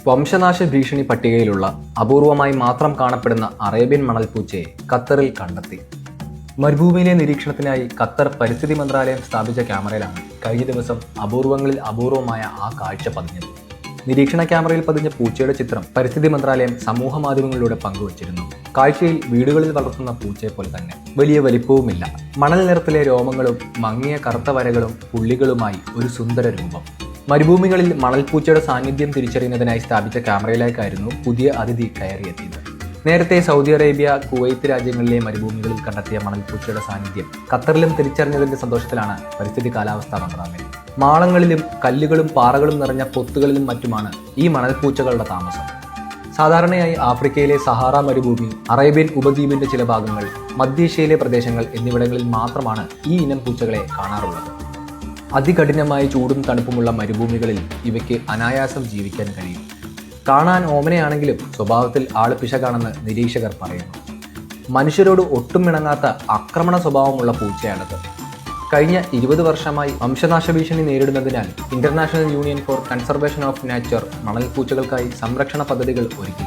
വംശനാശ ഭീഷണി പട്ടികയിലുള്ള അപൂർവമായി മാത്രം കാണപ്പെടുന്ന അറേബ്യൻ മണൽപ്പൂച്ചയെ ഖത്തറിൽ കണ്ടെത്തി. മരുഭൂമിയിലെ നിരീക്ഷണത്തിനായി ഖത്തർ പരിസ്ഥിതി മന്ത്രാലയം സ്ഥാപിച്ച ക്യാമറയിലാണ് കഴിഞ്ഞ ദിവസം അപൂർവങ്ങളിൽ അപൂർവമായ ആ കാഴ്ച പതിഞ്ഞത്. നിരീക്ഷണ ക്യാമറയിൽ പതിഞ്ഞ പൂച്ചയുടെ ചിത്രം പരിസ്ഥിതി മന്ത്രാലയം സമൂഹ മാധ്യമങ്ങളിലൂടെ പങ്കുവച്ചിരുന്നു. കാഴ്ചയിൽ വീടുകളിൽ വളർത്തുന്ന പൂച്ചയെ പോലെ തന്നെ വലിയ വലിപ്പവുമില്ല. മണൽ നിറത്തിലെ രോമങ്ങളും മങ്ങിയ കറുത്ത വരകളും പുള്ളികളുമായി ഒരു സുന്ദര രൂപം. മരുഭൂമികളിൽ മണൽപ്പൂച്ചയുടെ സാന്നിധ്യം തിരിച്ചറിയുന്നതിനായി സ്ഥാപിച്ച ക്യാമറയിലേക്കായിരുന്നു പുതിയ അതിഥി കയറിയെത്തിയത്. നേരത്തെ സൗദി അറേബ്യ, കുവൈത്ത് രാജ്യങ്ങളിലെ മരുഭൂമികളിൽ കണ്ടെത്തിയ മണൽപ്പൂച്ചയുടെ സാന്നിധ്യം ഖത്തറിലും തിരിച്ചറിഞ്ഞതിന്റെ സന്തോഷത്തിലാണ് പരിസ്ഥിതി കാലാവസ്ഥാ മന്ത്രാലയം. മാളങ്ങളിലും കല്ലുകളും പാറകളും നിറഞ്ഞ പൊത്തുകളിലും മറ്റുമാണ് ഈ മണൽപ്പൂച്ചകളുടെ താമസം. സാധാരണയായി ആഫ്രിക്കയിലെ സഹാറ മരുഭൂമി, അറേബ്യൻ ഉപദ്വീപിന്റെ ചില ഭാഗങ്ങൾ, മധ്യേഷ്യയിലെ പ്രദേശങ്ങൾ എന്നിവിടങ്ങളിൽ മാത്രമാണ് ഈ ഇനം പൂച്ചകളെ കാണാറുള്ളത്. അതികഠിനമായ ചൂടും തണുപ്പുമുള്ള മരുഭൂമികളിൽ ഇവയ്ക്ക് അനായാസം ജീവിക്കാൻ കഴിയും. കാണാൻ ഓമനയാണെങ്കിലും സ്വഭാവത്തിൽ ആളുപിശകാണെന്ന് നിരീക്ഷകർ പറയുന്നു. മനുഷ്യരോട് ഒട്ടും ഇണങ്ങാത്ത ആക്രമണ സ്വഭാവമുള്ള പൂച്ചയാണത്. കഴിഞ്ഞ 20 വർഷമായി വംശനാശ ഭീഷണി നേരിടുന്നതിനാൽ international union for conservation of nature മണൽപ്പൂച്ചകൾക്കായി സംരക്ഷണ പദ്ധതികൾ ഒരുക്കി.